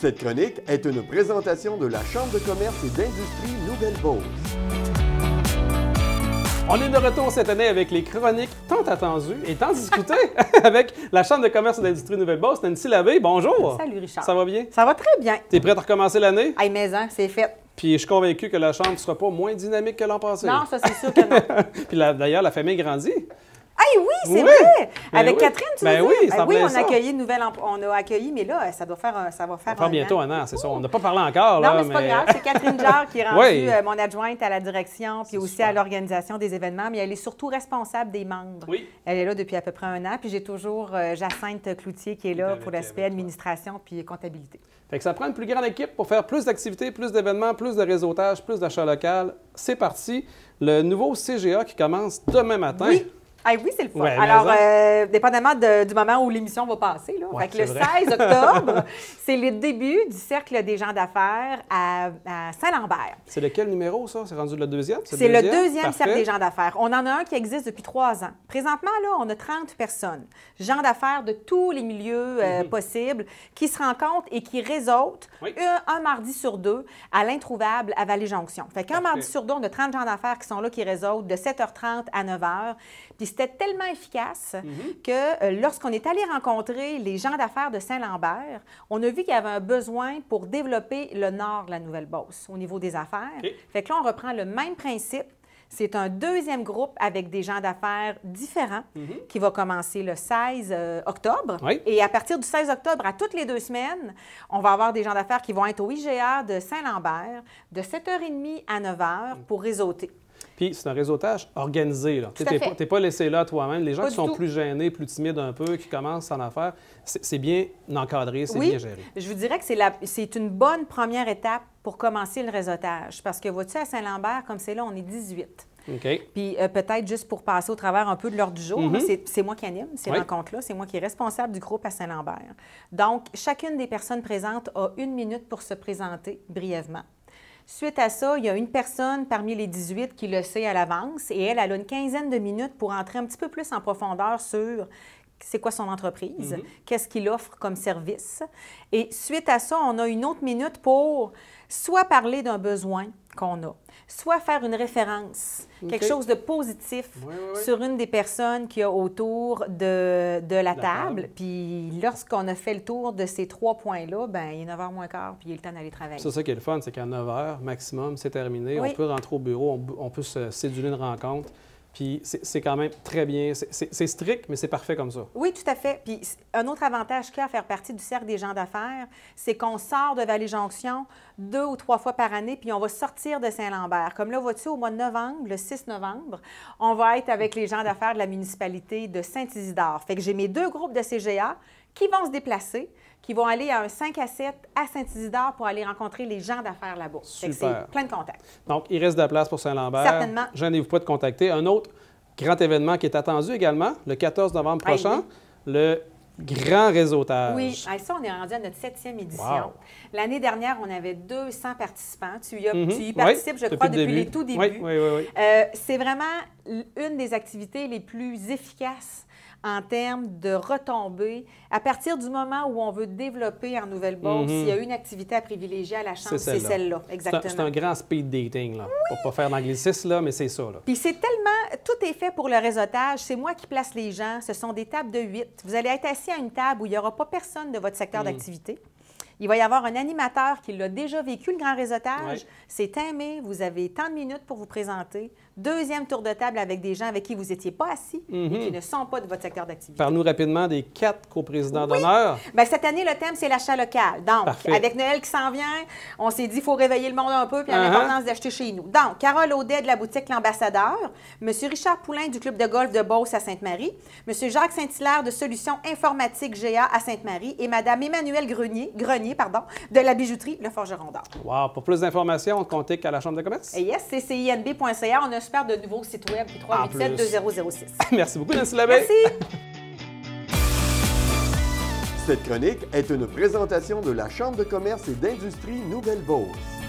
Cette chronique est une présentation de la Chambre de commerce et d'industrie Nouvelle-Beauce. On est de retour cette année avec les chroniques tant attendues et tant discutées avec la Chambre de commerce et d'industrie Nouvelle-Beauce. Nancy Labbé, bonjour! Salut Richard. Ça va bien? Ça va très bien. T'es prête à recommencer l'année? Hey, mais hein, c'est fait. Puis je suis convaincu que la Chambre ne sera pas moins dynamique que l'an passé. Non, ça c'est sûr que non. Puis d'ailleurs, la famille grandit. Hey, oui, c'est Oui. vrai! Ben Avec oui. Catherine, tu veux Ben dire? oui, c'est en oui, plein on ça. a accueilli une nouvelle on a accueilli, mais là, ça va faire On va bientôt un an, c'est ça. On n'a pas parlé encore. Non, là, mais c'est pas grave. C'est Catherine Jarre qui est rendue Oui. mon adjointe à la direction, puis aussi super. à l'organisation des événements, mais elle est surtout responsable des membres. Oui. Elle est là depuis à peu près un an, puis j'ai toujours Jacinthe Cloutier qui est là avec pour l'aspect toi. administration puis comptabilité. Fait que ça prend une plus grande équipe pour faire plus d'activités, plus d'événements, plus de réseautage, plus d'achat local. C'est parti. Le nouveau CGA qui commence demain matin. Oui. Ah oui, c'est le fun. Ouais, mais Alors, ça. dépendamment du moment où l'émission va passer, là, Ouais, fait que le c'est vrai. 16 octobre, c'est le début du Cercle des gens d'affaires à Saint-Lambert. C'est lequel numéro, ça? C'est rendu le deuxième? C'est le deuxième Parfait. Cercle des gens d'affaires. On en a un qui existe depuis 3 ans. Présentement, là, on a 30 personnes, gens d'affaires de tous les milieux possibles, qui se rencontrent et qui réseautent Oui. un mardi sur 2 à l'Introuvable à Vallée-Jonction. Fait qu'un Parfait. mardi sur 2, on a 30 gens d'affaires qui sont là, qui réseautent de 7h30 à 9h. Puis c'était tellement efficace que lorsqu'on est allé rencontrer les gens d'affaires de Saint-Lambert, on a vu qu'il y avait un besoin pour développer le nord de la Nouvelle-Beauce au niveau des affaires. OK. Fait que là, on reprend le même principe. C'est un deuxième groupe avec des gens d'affaires différents qui va commencer le 16 octobre. Oui. Et à partir du 16 octobre, à toutes les 2 semaines, on va avoir des gens d'affaires qui vont être au IGA de Saint-Lambert de 7h30 à 9h pour réseauter. Puis c'est un réseautage organisé. Tu à fait. n'es pas laissé là toi-même. Les gens Pas qui du sont tout. plus gênés, plus timides un peu, qui commencent en affaires, c'est bien encadré, c'est bien géré. Je vous dirais que c'est une bonne première étape pour commencer le réseautage. Parce que, vois-tu, à Saint-Lambert, comme c'est là, on est 18. OK. Puis peut-être juste pour passer au travers un peu de l'ordre du jour, là, c'est moi qui anime ces Oui. rencontres-là, c'est moi qui est responsable du groupe à Saint-Lambert. Donc, chacune des personnes présentes a 1 minute pour se présenter brièvement. Suite à ça, il y a une personne parmi les 18 qui le sait à l'avance et elle a une quinzaine de minutes pour entrer un petit peu plus en profondeur sur c'est quoi son entreprise, qu'est-ce qu'il offre comme service. Et suite à ça, on a une autre minute pour soit parler d'un besoin qu'on a, soit faire une référence, quelque chose de positif sur une des personnes qu'il y a autour de la table. Puis lorsqu'on a fait le tour de ces 3 points-là, bien, il est 9h moins quart, puis il est le temps d'aller travailler. C'est ça qui est le fun, c'est qu'à 9 h maximum, c'est terminé. Oui. On peut rentrer au bureau, on peut se céduler une rencontre. Puis c'est quand même très bien. C'est strict, mais c'est parfait comme ça. Oui, tout à fait. Puis un autre avantage qu'il y a à faire partie du Cercle des gens d'affaires, c'est qu'on sort de Vallée-Jonction 2 ou 3 fois par année, puis on va sortir de Saint-Lambert. Comme là, vois-tu, au mois de novembre, le 6 novembre, on va être avec les gens d'affaires de la municipalité de Saint-Isidore. Fait que j'ai mes 2 groupes de CGA qui vont se déplacer, qui vont aller à un 5 à 7 à Saint-Isidore pour aller rencontrer les gens d'affaires là-bas. Fait que Super. c'est plein de contacts. Donc, il reste de la place pour Saint-Lambert. Certainement. Gênez-vous pas de contacter. Un autre grand événement qui est attendu également, le 14 novembre Ah, prochain, oui. le grand réseautage. Oui, ah, ça, on est rendu à notre 7e édition. Wow. L'année dernière, on avait 200 participants. Tu y Oui, participes, je crois, depuis le les tout débuts. Oui. C'est vraiment une des activités les plus efficaces en termes de retombées. À partir du moment où on veut développer en Nouvelle-Beauce, il y a une activité à privilégier à la Chambre, c'est celle-là. Exactement. C'est un grand speed dating, là. Pour pas faire d'anglicisme, là, mais c'est ça, là. Puis c'est tellement... Tout est fait pour le réseautage. C'est moi qui place les gens. Ce sont des tables de 8. Vous allez être assis à une table où il n'y aura pas personne de votre secteur d'activité. Il va y avoir un animateur qui l'a déjà vécu, le grand réseautage. Oui. C'est aimé. Vous avez tant de minutes pour vous présenter. Deuxième tour de table avec des gens avec qui vous n'étiez pas assis et qui ne sont pas de votre secteur d'activité. Parle-nous rapidement des 4 coprésidents d'honneur. Bien, cette année, le thème, c'est l'achat local. Donc, Parfait. avec Noël qui s'en vient, on s'est dit qu'il faut réveiller le monde un peu puis l'importance d'acheter chez nous. Donc, Carole Audet de la boutique L'Ambassadeur, M. Richard Poulain du club de golf de Beauce à Sainte-Marie, M. Jacques Saint-Hilaire de Solutions Informatiques GA à Sainte-Marie et Mme Emmanuelle Grenier de la bijouterie Le Forgeron d'Or. Wow. Pour plus d'informations, on contacte à la Chambre de commerce. Et yes, c'est CINB.ca. On a un super de nouveau site web, puis 387-2006. Merci beaucoup, Nancy Labbé. Merci. Cette chronique est une présentation de la Chambre de commerce et d'industrie Nouvelle-Beauce.